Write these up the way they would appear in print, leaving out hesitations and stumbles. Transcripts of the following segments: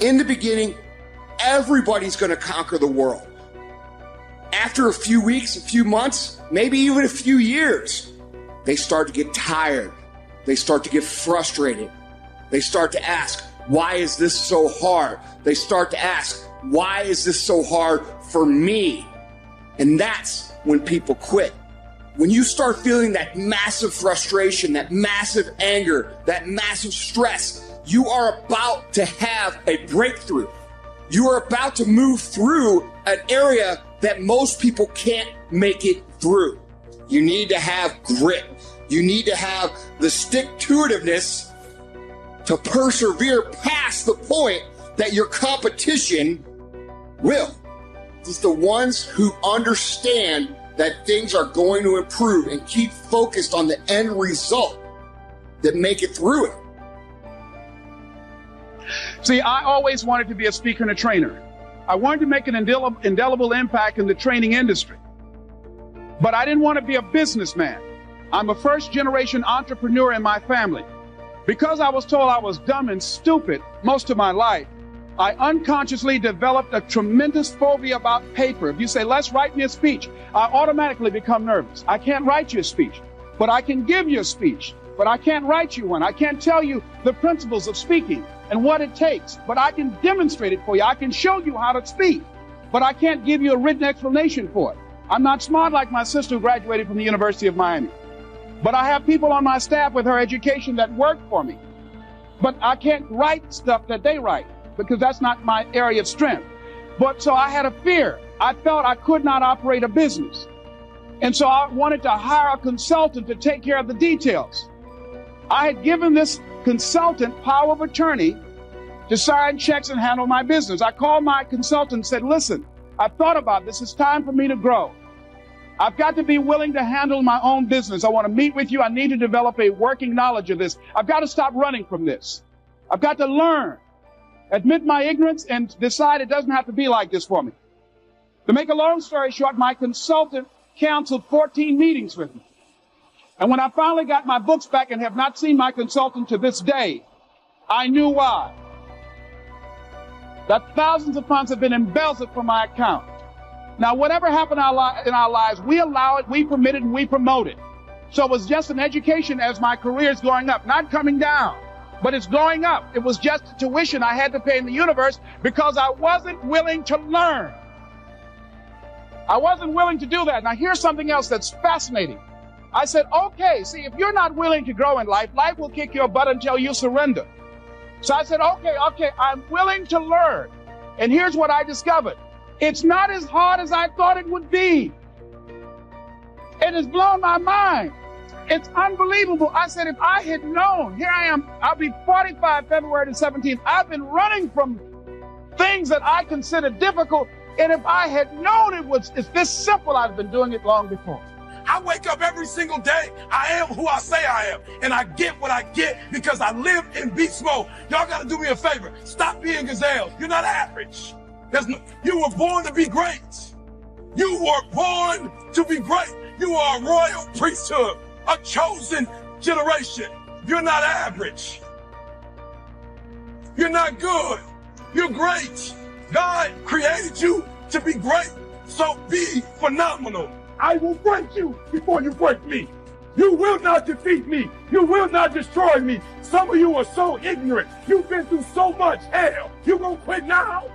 In the beginning, everybody's going to conquer the world. After a few weeks, a few months, maybe even a few years, they start to get tired. They start to get frustrated. They start to ask, why is this so hard? They start to ask, why is this so hard for me? And that's when people quit. When you start feeling that massive frustration, that massive anger, that massive stress, you are about to have a breakthrough. You are about to move through an area that most people can't make it through. You need to have grit. You need to have the stick-to-itiveness to persevere past the point that your competition will. It's the ones who understand that things are going to improve and keep focused on the end result that make it through it. See, I always wanted to be a speaker and a trainer. I wanted to make an indelible impact in the training industry. But I didn't want to be a businessman. I'm a first-generation entrepreneur in my family. Because I was told I was dumb and stupid most of my life, I unconsciously developed a tremendous phobia about paper. If you say, let's write me a speech, I automatically become nervous. I can't write you a speech, but I can give you a speech, but I can't write you one. I can't tell you the principles of speaking and what it takes, but I can demonstrate it for you. I can show you how to speak, but I can't give you a written explanation for it. I'm not smart like my sister who graduated from the University of Miami, but I have people on my staff with her education that work for me, but I can't write stuff that they write, because that's not my area of strength. But so I had a fear. I felt I could not operate a business. And so I wanted to hire a consultant to take care of the details. I had given this consultant power of attorney to sign checks and handle my business. I called my consultant and said, listen, I've thought about this. It's time for me to grow. I've got to be willing to handle my own business. I want to meet with you. I need to develop a working knowledge of this. I've got to stop running from this. I've got to learn. Admit my ignorance and decide it doesn't have to be like this for me. To make a long story short, my consultant canceled 14 meetings with me. And when I finally got my books back and have not seen my consultant to this day, I knew why. That thousands of funds have been embezzled from my account. Now, whatever happened in our lives, we allow it, we permit it, and we promote it. So it was just an education as my career is going up, not coming down. But it's going up. It was just tuition I had to pay in the universe because I wasn't willing to learn. I wasn't willing to do that. Now here's something else that's fascinating. I said, okay, see, if you're not willing to grow in life, life will kick your butt until you surrender. So I said, okay, I'm willing to learn. And here's what I discovered. It's not as hard as I thought it would be. It has blown my mind. It's unbelievable. I said, if I had known, here I am, I'll be 45 February the 17th. I've been running from things that I consider difficult. And if I had known it's this simple, I'd have been doing it long before. I wake up every single day. I am who I say I am. And I get what I get because I live in beast mode. Y'all got to do me a favor. Stop being gazelles. You're not average. You were born to be great. You were born to be great. You are a royal priesthood. A chosen generation. You're not average. You're not good. You're great. God created you to be great. So be phenomenal. I will break you before you break me. You will not defeat me. You will not destroy me. Some of you are so ignorant. You've been through so much hell. You gonna quit now?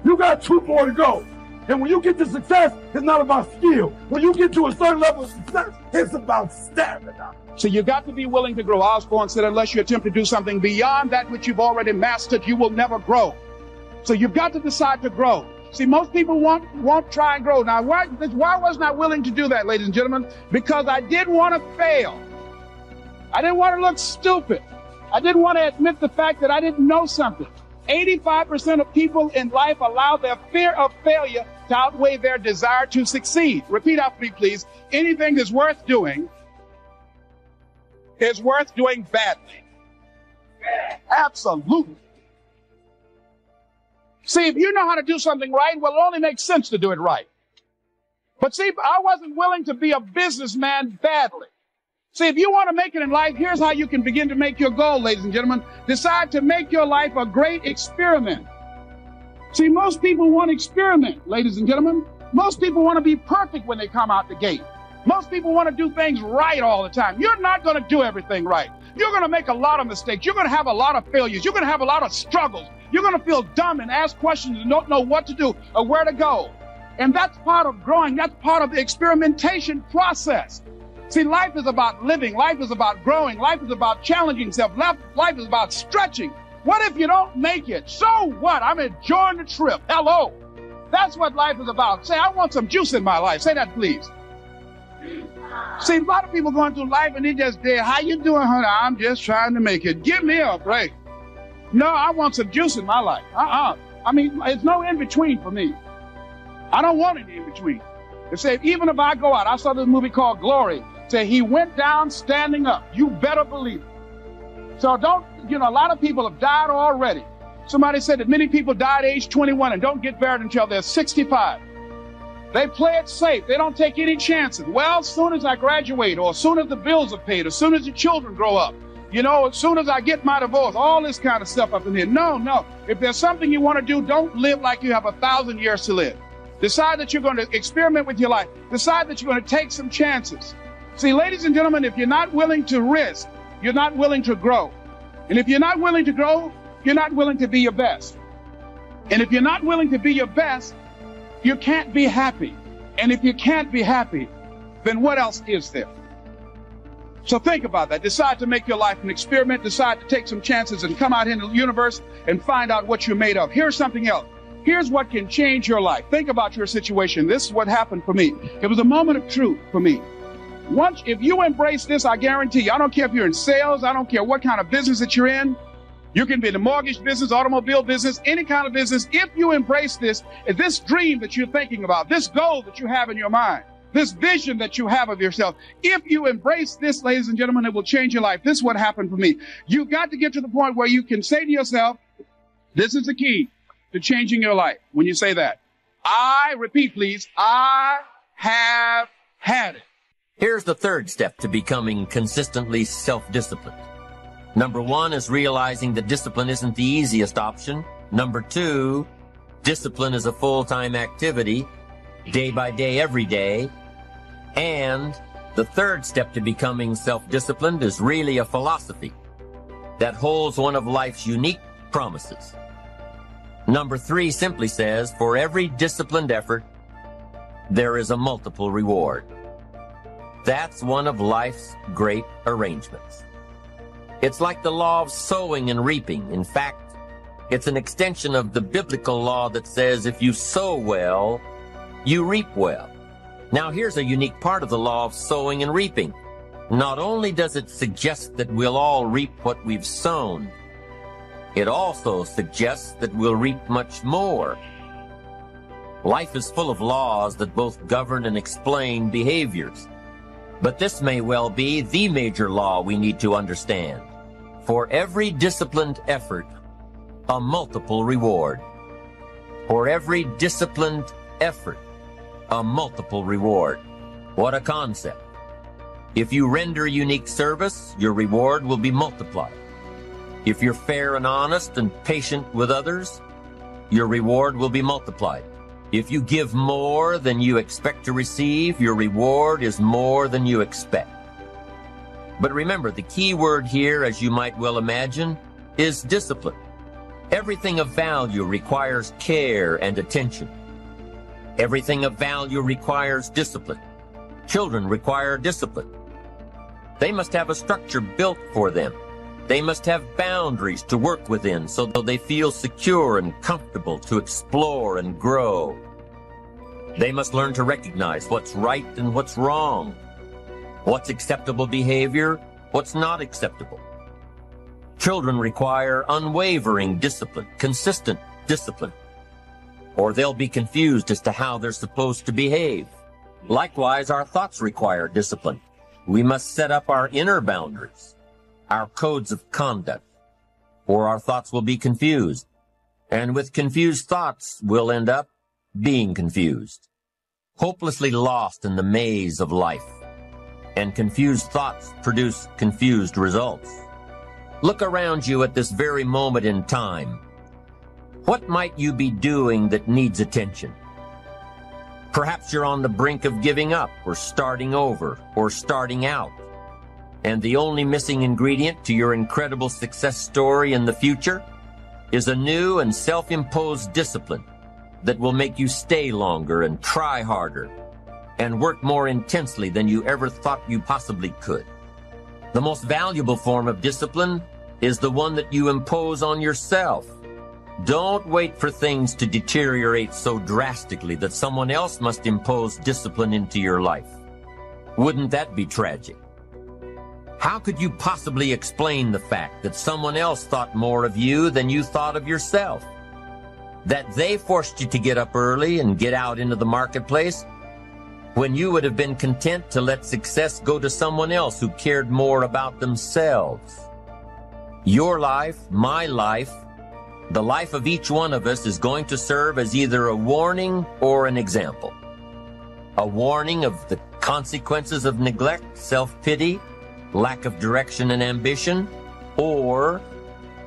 You got 2 more to go. And when you get to success, it's not about skill. When you get to a certain level of success, it's about stamina. So you got to be willing to grow. Osborne said, unless you attempt to do something beyond that which you've already mastered, you will never grow. So you've got to decide to grow. See, most people won't try and grow. Now, why wasn't I willing to do that, ladies and gentlemen? Because I didn't want to fail. I didn't want to look stupid. I didn't want to admit the fact that I didn't know something. 85% of people in life allow their fear of failure to outweigh their desire to succeed. Repeat after me, please. Anything that's worth doing is worth doing badly. Absolutely. See, if you know how to do something right, well, it only makes sense to do it right. But see, I wasn't willing to be a businessman badly. See, if you want to make it in life, here's how you can begin to make your goal, ladies and gentlemen. Decide to make your life a great experiment. See, most people want to experiment, ladies and gentlemen. Most people want to be perfect when they come out the gate. Most people want to do things right all the time. You're not going to do everything right. You're going to make a lot of mistakes. You're going to have a lot of failures. You're going to have a lot of struggles. You're going to feel dumb and ask questions and don't know what to do or where to go. And that's part of growing. That's part of the experimentation process. See, life is about living. Life is about growing. Life is about challenging yourself. Life is about stretching. What if you don't make it? So what? I'm enjoying the trip. Hello. That's what life is about. Say, I want some juice in my life. Say that, please. See, a lot of people going through life and they just there. How you doing, honey? I'm just trying to make it. Give me a break. No, I want some juice in my life. I mean, it's no in-between for me. I don't want any in-between. It said, even if I go out, I saw this movie called Glory. It said, he went down standing up. You better believe it. So don't, a lot of people have died already. Somebody said that many people die at age 21 and don't get married until they're 65. They play it safe. They don't take any chances. Well, as soon as I graduate, or as soon as the bills are paid, as soon as the children grow up, as soon as I get my divorce, all this kind of stuff up in here. No. If there's something you want to do, don't live like you have 1,000 years to live. Decide that you're going to experiment with your life. Decide that you're going to take some chances. See, ladies and gentlemen, if you're not willing to risk, you're not willing to grow. And if you're not willing to grow, you're not willing to be your best. And if you're not willing to be your best, you can't be happy. And if you can't be happy, then what else is there? So think about that. Decide to make your life an experiment. Decide to take some chances and come out into the universe and find out what you're made of. Here's something else. Here's what can change your life. Think about your situation. This is what happened for me. It was a moment of truth for me. Once, if you embrace this, I guarantee you, I don't care if you're in sales, I don't care what kind of business that you're in. You can be in the mortgage business, automobile business, any kind of business. If you embrace this dream that you're thinking about, this goal that you have in your mind, this vision that you have of yourself, if you embrace this, ladies and gentlemen, it will change your life. This is what happened for me. You've got to get to the point where you can say to yourself, this is the key to changing your life. When you say that, repeat please, I have had it. Here's the third step to becoming consistently self-disciplined. Number 1 is realizing that discipline isn't the easiest option. Number 2, discipline is a full-time activity, day by day, every day. And the third step to becoming self-disciplined is really a philosophy that holds one of life's unique promises. Number 3 simply says, for every disciplined effort, there is a multiple reward. That's one of life's great arrangements. It's like the law of sowing and reaping. In fact, it's an extension of the biblical law that says if you sow well, you reap well. Now here's a unique part of the law of sowing and reaping. Not only does it suggest that we'll all reap what we've sown, it also suggests that we'll reap much more. Life is full of laws that both govern and explain behaviors. But this may well be the major law we need to understand. For every disciplined effort, a multiple reward. For every disciplined effort, a multiple reward. What a concept. If you render unique service, your reward will be multiplied. If you're fair and honest and patient with others, your reward will be multiplied. If you give more than you expect to receive, your reward is more than you expect. But remember, the key word here, as you might well imagine, is discipline. Everything of value requires care and attention. Everything of value requires discipline. Children require discipline. They must have a structure built for them. They must have boundaries to work within so that they feel secure and comfortable to explore and grow. They must learn to recognize what's right and what's wrong, what's acceptable behavior, what's not acceptable. Children require unwavering discipline, consistent discipline, or they'll be confused as to how they're supposed to behave. Likewise, our thoughts require discipline. We must set up our inner boundaries, our codes of conduct, or our thoughts will be confused. And with confused thoughts, we'll end up being confused, hopelessly lost in the maze of life. and confused thoughts produce confused results. Look around you at this very moment in time. What might you be doing that needs attention? Perhaps you're on the brink of giving up or starting over or starting out. And the only missing ingredient to your incredible success story in the future is a new and self-imposed discipline that will make you stay longer and try harder and work more intensely than you ever thought you possibly could. The most valuable form of discipline is the one that you impose on yourself. Don't wait for things to deteriorate so drastically that someone else must impose discipline into your life. Wouldn't that be tragic? How could you possibly explain the fact that someone else thought more of you than you thought of yourself? That they forced you to get up early and get out into the marketplace when you would have been content to let success go to someone else who cared more about themselves. Your life, my life, the life of each one of us is going to serve as either a warning or an example. A warning of the consequences of neglect, self-pity, lack of direction and ambition, or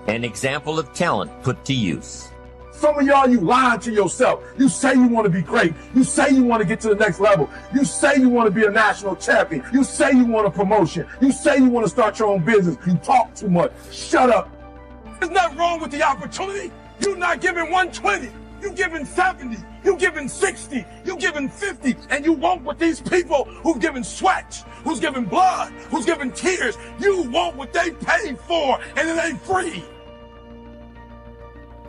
an example of talent put to use. Some of y'all, you lying to yourself. You say you want to be great. You say you want to get to the next level. You say you want to be a national champion. You say you want a promotion. You say you want to start your own business. You talk too much. Shut up. There's nothing wrong with the opportunity. You're not giving 120. You're giving 70. You're giving 60. You're giving 50. And you want what these people who've given sweat, who's given blood, who's given tears, you want what they paid for, and it ain't free.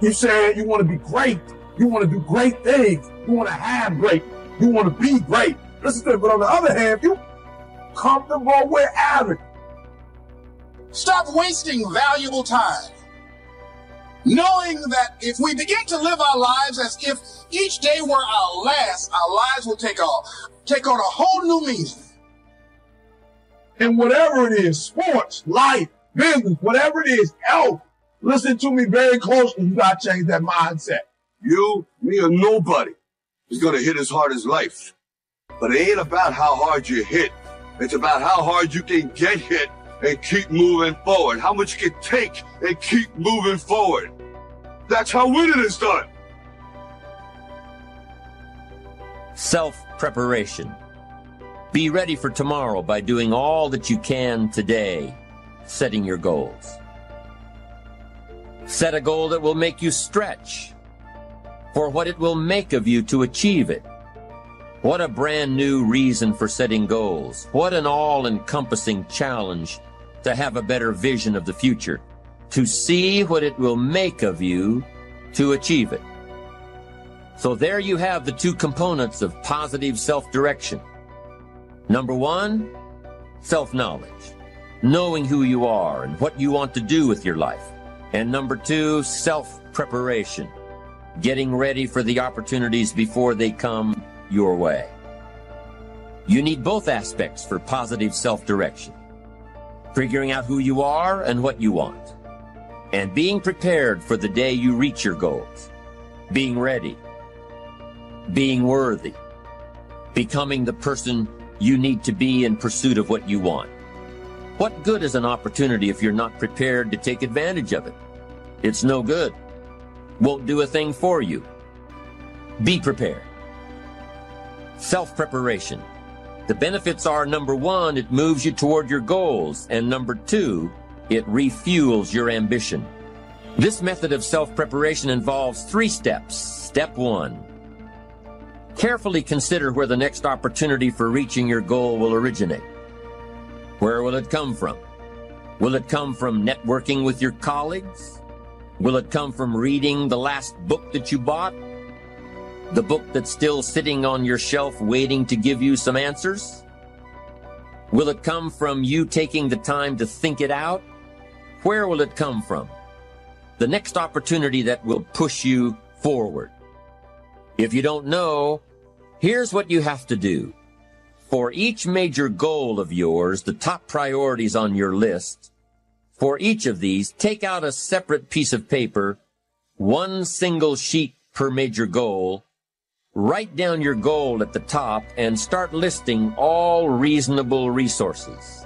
You said you want to be great. You want to do great things. You want to have great. You want to be great. Listen to it. But on the other hand, you comfortable with average. Stop wasting valuable time. Knowing that if we begin to live our lives as if each day were our last, our lives will take on a whole new meaning. And whatever it is, sports, life, business, whatever it is, health, listen to me very closely. You got to change that mindset. You, me, or nobody is going to hit as hard as life. But it ain't about how hard you hit. It's about how hard you can get hit and keep moving forward. How much you can take and keep moving forward. That's how winning is done. Self-preparation. Be ready for tomorrow by doing all that you can today, setting your goals. Set a goal that will make you stretch for what it will make of you to achieve it. What a brand new reason for setting goals. What an all-encompassing challenge to have a better vision of the future, to see what it will make of you to achieve it. So there you have the two components of positive self-direction. Number one, self-knowledge, knowing who you are and what you want to do with your life. And number two, self-preparation, getting ready for the opportunities before they come your way. You need both aspects for positive self-direction. Figuring out who you are and what you want, and being prepared for the day you reach your goals, being ready, being worthy, becoming the person you need to be in pursuit of what you want. What good is an opportunity if you're not prepared to take advantage of it? It's no good. Won't do a thing for you. Be prepared. Self-preparation. The benefits are, number one, it moves you toward your goals, and number two, it refuels your ambition. This method of self-preparation involves 3 steps. Step 1. Carefully consider where the next opportunity for reaching your goal will originate. Where will it come from? Will it come from networking with your colleagues? Will it come from reading the last book that you bought? The book that's still sitting on your shelf waiting to give you some answers? Will it come from you taking the time to think it out? Where will it come from? The next opportunity that will push you forward. If you don't know, here's what you have to do. For each major goal of yours, the top priorities on your list, for each of these, take out a separate piece of paper, one single sheet per major goal, Write down your goal at the top and start listing all reasonable resources.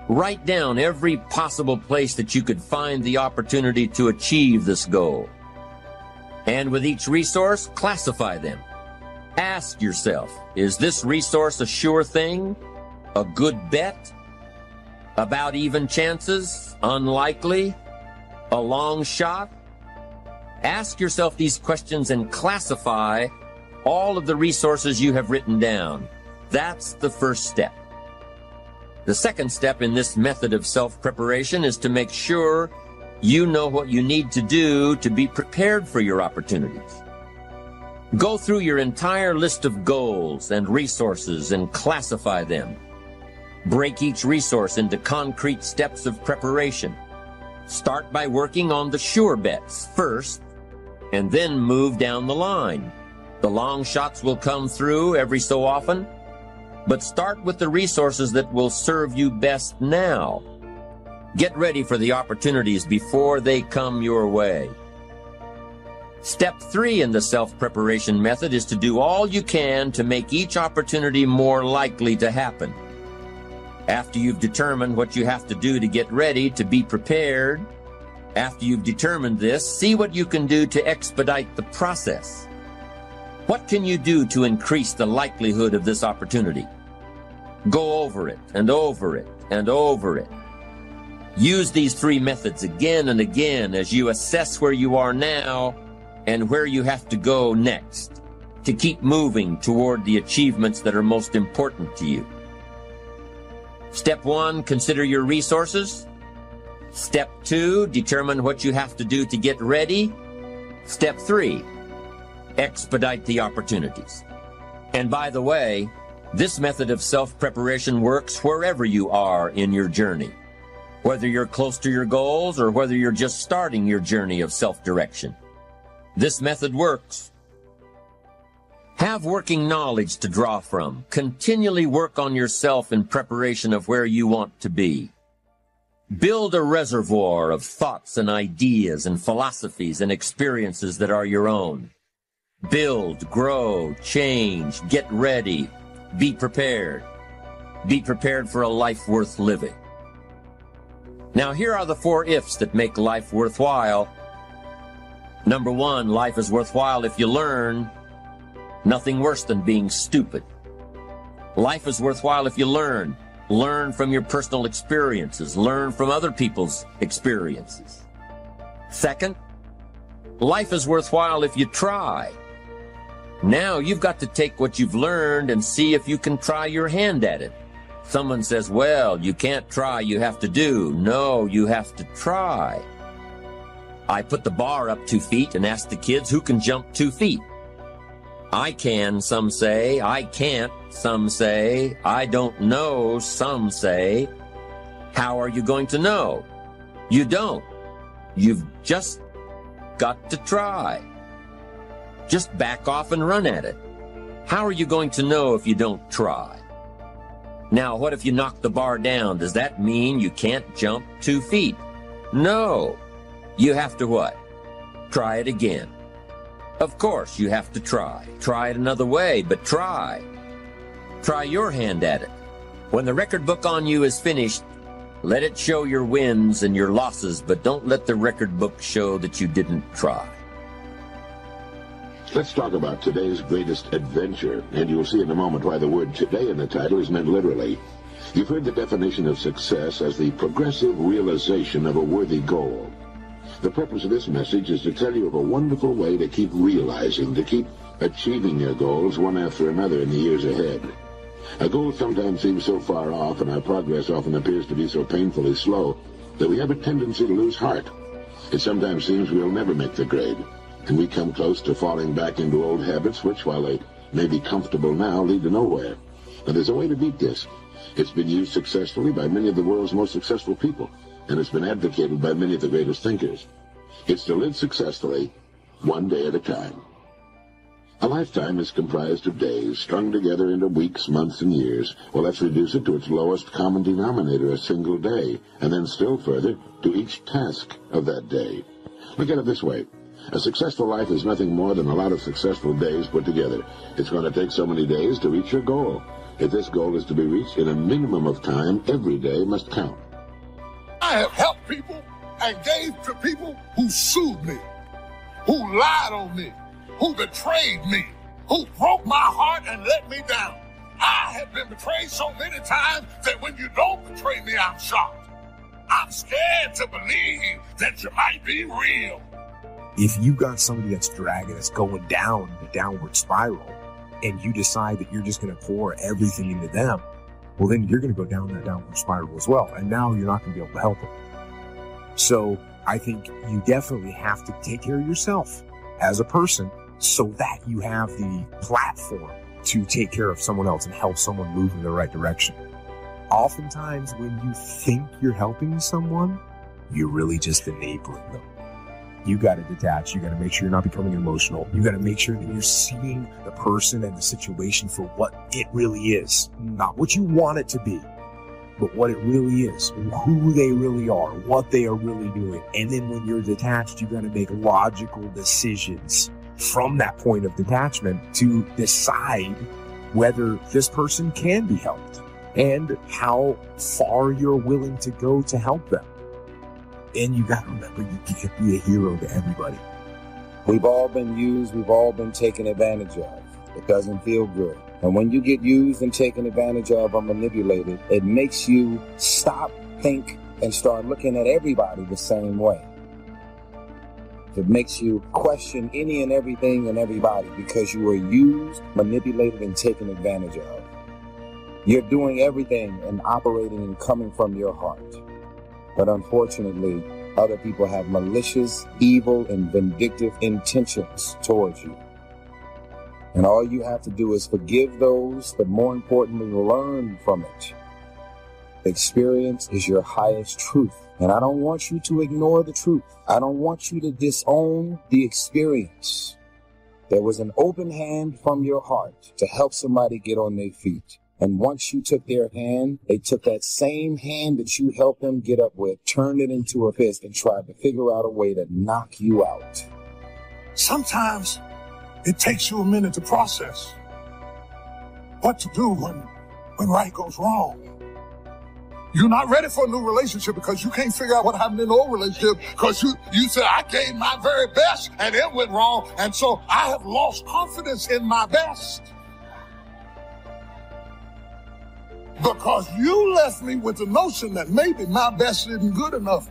Write down every possible place that you could find the opportunity to achieve this goal. And with each resource, classify them. Ask yourself, is this resource a sure thing? A good bet? About even chances? Unlikely? A long shot? Ask yourself these questions and classify all of the resources you have written down. That's the first step. The second step in this method of self-preparation is to make sure you know what you need to do to be prepared for your opportunities. Go through your entire list of goals and resources and classify them. Break each resource into concrete steps of preparation. Start by working on the sure bets first, and then move down the line. The long shots will come through every so often, but start with the resources that will serve you best now. Get ready for the opportunities before they come your way. Step 3 in the self-preparation method is to do all you can to make each opportunity more likely to happen. After you've determined what you have to do to get ready to be prepared, after you've determined this, see what you can do to expedite the process. What can you do to increase the likelihood of this opportunity? Go over it and over it and over it. Use these 3 methods again and again as you assess where you are now and where you have to go next to keep moving toward the achievements that are most important to you. Step 1, consider your resources. Step 2, determine what you have to do to get ready. Step 3, expedite the opportunities. And by the way, this method of self-preparation works wherever you are in your journey, whether you're close to your goals or whether you're just starting your journey of self-direction. This method works. Have working knowledge to draw from. Continually work on yourself in preparation of where you want to be. Build a reservoir of thoughts and ideas and philosophies and experiences that are your own. Build, grow, change, get ready. Be prepared. Be prepared for a life worth living. Now, here are the 4 ifs that make life worthwhile. Number 1, life is worthwhile if you learn. Nothing worse than being stupid. Life is worthwhile if you learn. Learn from your personal experiences. Learn from other people's experiences. Second, life is worthwhile if you try. Now you've got to take what you've learned and see if you can try your hand at it. Someone says, well, you can't try, you have to do. No, you have to try. I put the bar up 2 feet and ask the kids who can jump 2 feet. I can, some say. I can't, some say. I don't know, some say. How are you going to know? You don't. You've just got to try. Just back off and run at it. How are you going to know if you don't try? Now, what if you knock the bar down? Does that mean you can't jump 2 feet? No. You have to what? Try it again. Of course, you have to try. Try it another way, but try. Try your hand at it. When the record book on you is finished, let it show your wins and your losses, but don't let the record book show that you didn't try. Let's talk about today's greatest adventure, and you'll see in a moment why the word today in the title is meant literally. You've heard the definition of success as the progressive realization of a worthy goal. The purpose of this message is to tell you of a wonderful way to keep realizing, to keep achieving your goals one after another in the years ahead. A goal sometimes seems so far off, and our progress often appears to be so painfully slow, that we have a tendency to lose heart. It sometimes seems we'll never make the grade, and we come close to falling back into old habits which, while they may be comfortable now, lead to nowhere. But there's a way to beat this. It's been used successfully by many of the world's most successful people, and it's been advocated by many of the greatest thinkers. It's to live successfully, one day at a time. A lifetime is comprised of days, strung together into weeks, months, and years. Well, let's reduce it to its lowest common denominator, a single day, and then still further, to each task of that day. Look at it this way. A successful life is nothing more than a lot of successful days put together. It's going to take so many days to reach your goal. If this goal is to be reached in a minimum of time, every day must count. I have helped people and gave to people who sued me, who lied on me, who betrayed me, who broke my heart and let me down. I have been betrayed so many times that when you don't betray me, I'm shocked. I'm scared to believe that you might be real. If you got somebody that's dragging, that's going down the downward spiral, and you decide that you're just going to pour everything into them, well, then you're going to go down that downward spiral as well. And now you're not going to be able to help them. So I think you definitely have to take care of yourself as a person so that you have the platform to take care of someone else and help someone move in the right direction. Oftentimes when you think you're helping someone, you're really just enabling them. You got to detach. You got to make sure you're not becoming emotional. You got to make sure that you're seeing the person and the situation for what it really is. Not what you want it to be, but what it really is, who they really are, what they are really doing. And then when you're detached, you got to make logical decisions from that point of detachment to decide whether this person can be helped and how far you're willing to go to help them. And you got to remember, you can't be a hero to everybody. We've all been used. We've all been taken advantage of. It doesn't feel good. And when you get used and taken advantage of or manipulated, it makes you stop, think, and start looking at everybody the same way. It makes you question any and everything and everybody because you were used, manipulated, and taken advantage of. You're doing everything and operating and coming from your heart. But unfortunately, other people have malicious, evil, and vindictive intentions towards you. And all you have to do is forgive those, but more importantly, learn from it. Experience is your highest truth. And I don't want you to ignore the truth. I don't want you to disown the experience. There was an open hand from your heart to help somebody get on their feet. And once you took their hand, they took that same hand that you helped them get up with, turned it into a fist, and tried to figure out a way to knock you out. Sometimes it takes you a minute to process what to do when right goes wrong. You're not ready for a new relationship because you can't figure out what happened in the old relationship because you said, I gave my very best and it went wrong. And so I have lost confidence in my best. Because you left me with the notion that maybe my best isn't good enough.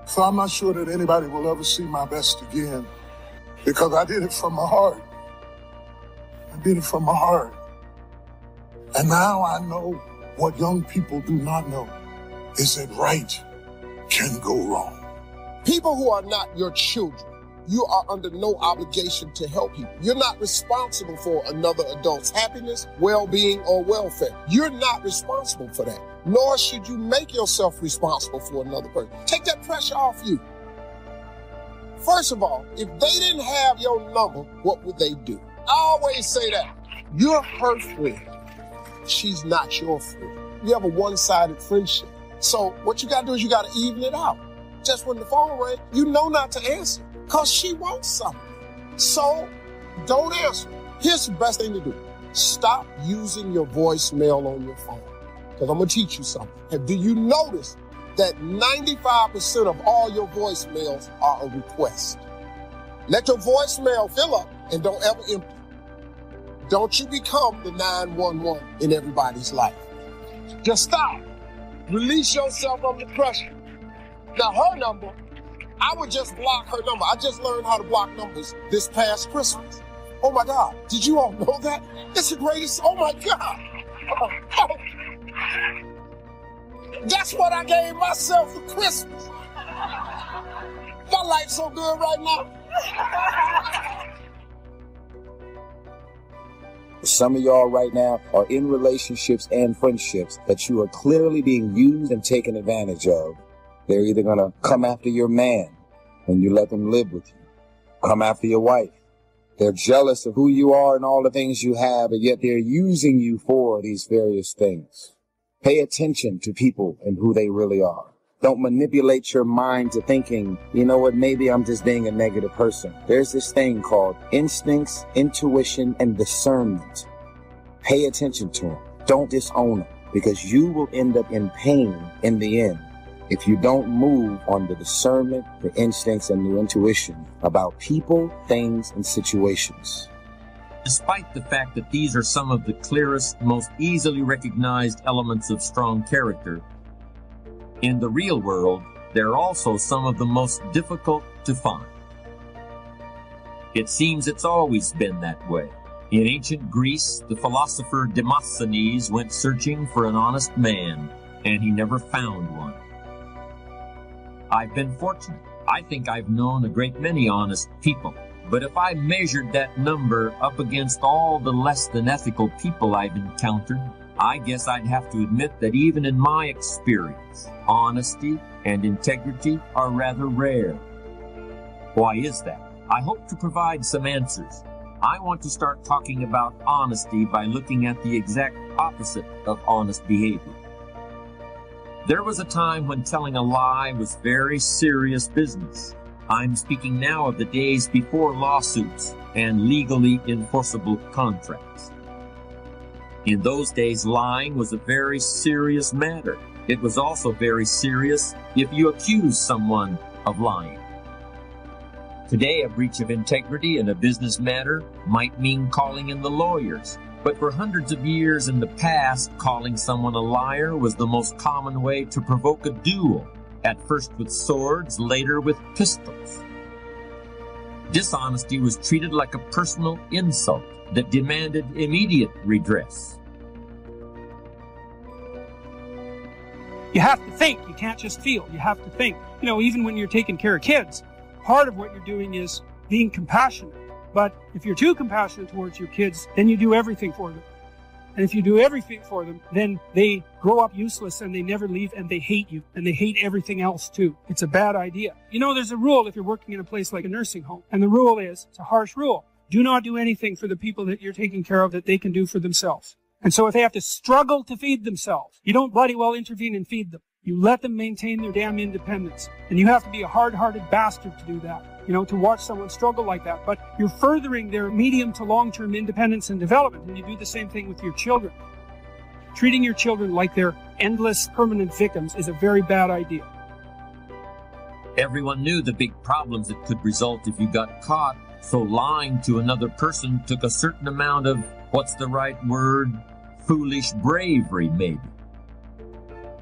So I'm not sure that anybody will ever see my best again because I did it from my heart. I did it from my heart. And now I know what young people do not know is that right can go wrong. People who are not your children, you are under no obligation to help people. You're not responsible for another adult's happiness, well-being, or welfare. You're not responsible for that. Nor should you make yourself responsible for another person. Take that pressure off you. First of all, if they didn't have your number, what would they do? I always say that. You're her friend. She's not your friend. You have a one-sided friendship. So what you got to do is you got to even it out. Just when the phone rings, you know not to answer. Because she wants something. So, don't answer. Here's the best thing to do. Stop using your voicemail on your phone. Because I'm going to teach you something. And do you notice that 95% of all your voicemails are a request? Let your voicemail fill up and don't ever empty. Don't you become the 911 in everybody's life. Just stop. Release yourself from the pressure. Now, her number, I would just block her number. I just learned how to block numbers this past Christmas. Oh my God. Did you all know that? It's the greatest. Oh my God. That's what I gave myself for Christmas. My life's so good right now. Some of y'all right now are in relationships and friendships that you are clearly being used and taken advantage of. They're either going to come after your man when you let them live with you, come after your wife. They're jealous of who you are and all the things you have, and yet they're using you for these various things. Pay attention to people and who they really are. Don't manipulate your mind to thinking, you know what, maybe I'm just being a negative person. There's this thing called instincts, intuition, and discernment. Pay attention to them. Don't disown them, because you will end up in pain in the end if you don't move on the discernment, the instincts, and the intuition about people, things, and situations. Despite the fact that these are some of the clearest, most easily recognized elements of strong character, in the real world, they're also some of the most difficult to find. It seems it's always been that way. In ancient Greece, the philosopher Demosthenes went searching for an honest man, and he never found one. I've been fortunate. I think I've known a great many honest people. But if I measured that number up against all the less than ethical people I've encountered, I guess I'd have to admit that even in my experience, honesty and integrity are rather rare. Why is that? I hope to provide some answers. I want to start talking about honesty by looking at the exact opposite of honest behavior. There was a time when telling a lie was very serious business. I'm speaking now of the days before lawsuits and legally enforceable contracts. In those days, lying was a very serious matter. It was also very serious if you accused someone of lying. Today, a breach of integrity in a business matter might mean calling in the lawyers. But for hundreds of years in the past, calling someone a liar was the most common way to provoke a duel, at first with swords, later with pistols. Dishonesty was treated like a personal insult that demanded immediate redress. You have to think. You can't just feel. You have to think. You know, even when you're taking care of kids, part of what you're doing is being compassionate. But if you're too compassionate towards your kids, then you do everything for them. And if you do everything for them, then they grow up useless and they never leave and they hate you and they hate everything else too. It's a bad idea. You know, there's a rule if you're working in a place like a nursing home. And the rule is, it's a harsh rule, do not do anything for the people that you're taking care of that they can do for themselves. And so if they have to struggle to feed themselves, you don't bloody well intervene and feed them. You let them maintain their damn independence. And you have to be a hard-hearted bastard to do that. You know, to watch someone struggle like that. But you're furthering their medium to long-term independence and development. And you do the same thing with your children. Treating your children like they're endless, permanent victims is a very bad idea. Everyone knew the big problems that could result if you got caught. So lying to another person took a certain amount of, what's the right word? Foolish bravery, maybe.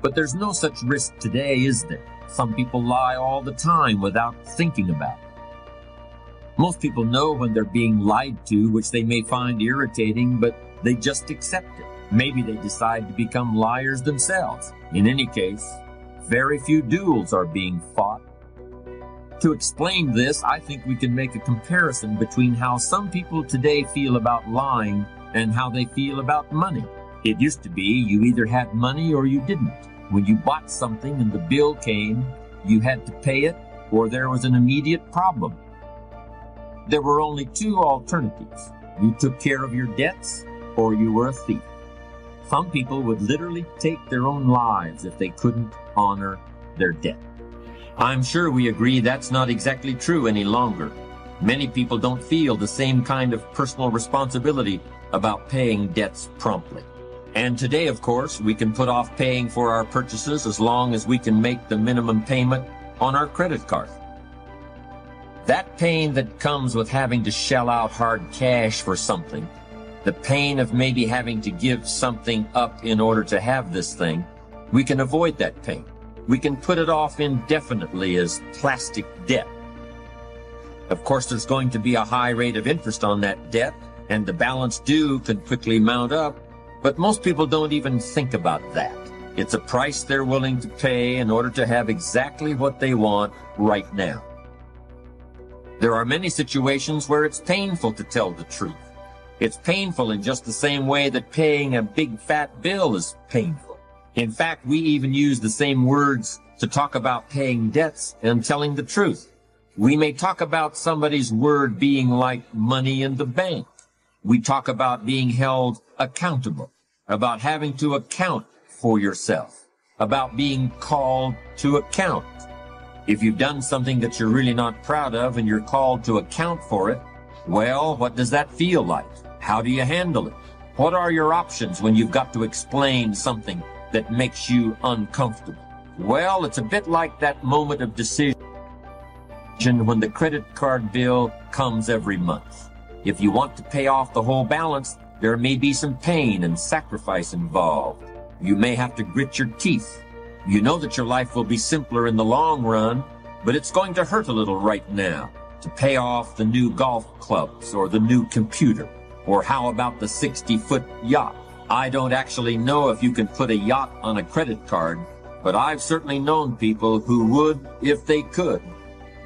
But there's no such risk today, is there? Some people lie all the time without thinking about it. Most people know when they're being lied to, which they may find irritating, but they just accept it. Maybe they decide to become liars themselves. In any case, very few duels are being fought. To explain this, I think we can make a comparison between how some people today feel about lying and how they feel about money. It used to be you either had money or you didn't. When you bought something and the bill came, you had to pay it or there was an immediate problem. There were only two alternatives. You took care of your debts or you were a thief. Some people would literally take their own lives if they couldn't honor their debt. I'm sure we agree that's not exactly true any longer. Many people don't feel the same kind of personal responsibility about paying debts promptly. And today, of course, we can put off paying for our purchases as long as we can make the minimum payment on our credit card. That pain that comes with having to shell out hard cash for something, the pain of maybe having to give something up in order to have this thing, we can avoid that pain. We can put it off indefinitely as plastic debt. Of course, there's going to be a high rate of interest on that debt, and the balance due can quickly mount up, but most people don't even think about that. It's a price they're willing to pay in order to have exactly what they want right now. There are many situations where it's painful to tell the truth. It's painful in just the same way that paying a big fat bill is painful. In fact, we even use the same words to talk about paying debts and telling the truth. We may talk about somebody's word being like money in the bank. We talk about being held accountable, about having to account for yourself. about being called to account. If you've done something that you're really not proud of and you're called to account for it, well, what does that feel like? How do you handle it? What are your options when you've got to explain something that makes you uncomfortable? Well, it's a bit like that moment of decision when the credit card bill comes every month. If you want to pay off the whole balance, there may be some pain and sacrifice involved. You may have to grit your teeth. You know that your life will be simpler in the long run, but it's going to hurt a little right now to pay off the new golf clubs or the new computer, or how about the 60-foot yacht? I don't actually know if you can put a yacht on a credit card, but I've certainly known people who would if they could.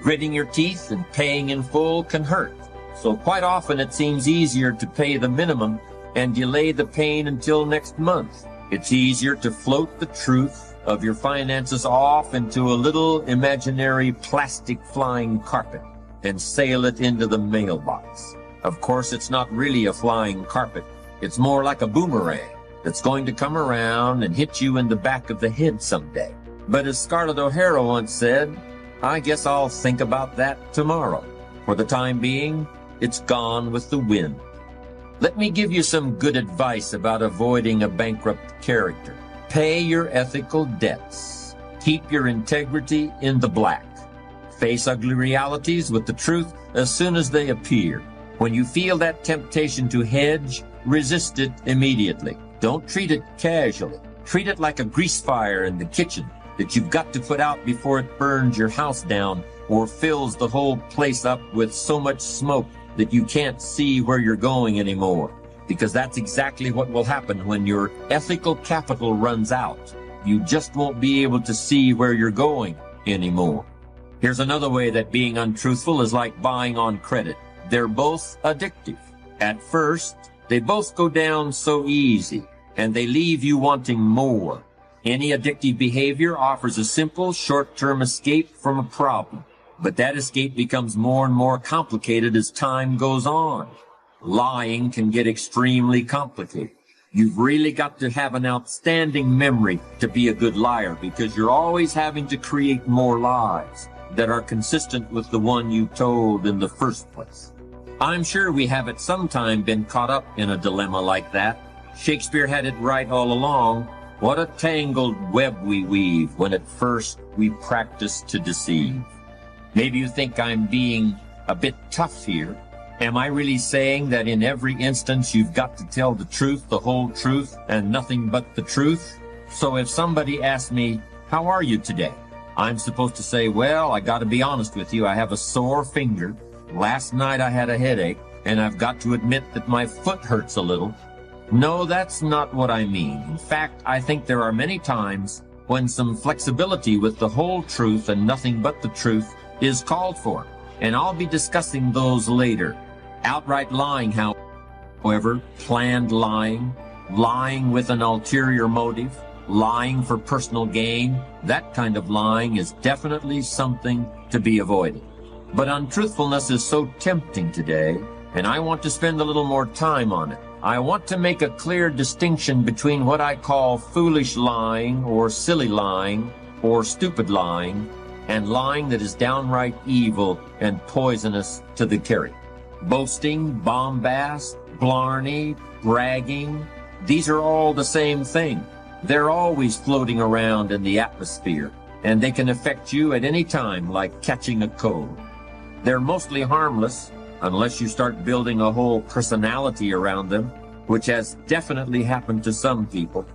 Gritting your teeth and paying in full can hurt. So quite often it seems easier to pay the minimum and delay the pain until next month. It's easier to float the truth of your finances off into a little imaginary plastic flying carpet and sail it into the mailbox. Of course, it's not really a flying carpet. It's more like a boomerang that's going to come around and hit you in the back of the head someday. But as Scarlett O'Hara once said, I guess I'll think about that tomorrow. For the time being, it's gone with the wind. Let me give you some good advice about avoiding a bankrupt character. Pay your ethical debts. Keep your integrity in the black. Face ugly realities with the truth as soon as they appear. When you feel that temptation to hedge, resist it immediately. Don't treat it casually. Treat it like a grease fire in the kitchen that you've got to put out before it burns your house down or fills the whole place up with so much smoke that you can't see where you're going anymore. Because that's exactly what will happen when your ethical capital runs out. You just won't be able to see where you're going anymore. Here's another way that being untruthful is like buying on credit. They're both addictive. At first, they both go down so easy, and they leave you wanting more. Any addictive behavior offers a simple, short-term escape from a problem. But that escape becomes more and more complicated as time goes on. Lying can get extremely complicated. You've really got to have an outstanding memory to be a good liar, because you're always having to create more lies that are consistent with the one you told in the first place. I'm sure we have at some time been caught up in a dilemma like that. Shakespeare had it right all along. What a tangled web we weave when at first we practice to deceive. Maybe you think I'm being a bit tough here. Am I really saying that in every instance you've got to tell the truth, the whole truth, and nothing but the truth? So if somebody asks me, how are you today? I'm supposed to say, well, I got to be honest with you. I have a sore finger. Last night I had a headache, and I've got to admit that my foot hurts a little. No, that's not what I mean. In fact, I think there are many times when some flexibility with the whole truth and nothing but the truth is called for, and I'll be discussing those later. Outright lying, however, planned lying, lying with an ulterior motive, lying for personal gain, that kind of lying is definitely something to be avoided. But untruthfulness is so tempting today, and I want to spend a little more time on it. I want to make a clear distinction between what I call foolish lying or silly lying or stupid lying and lying that is downright evil and poisonous to the character. Boasting, bombast, blarney, bragging, these are all the same thing. They're always floating around in the atmosphere, and they can affect you at any time like catching a cold. They're mostly harmless unless you start building a whole personality around them, which has definitely happened to some people.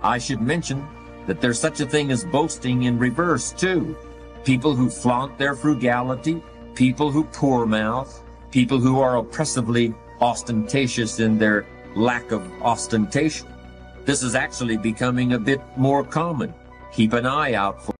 I should mention that there's such a thing as boasting in reverse, too. People who flaunt their frugality, people who poor-mouth, people who are oppressively ostentatious in their lack of ostentation. This is actually becoming a bit more common. Keep an eye out for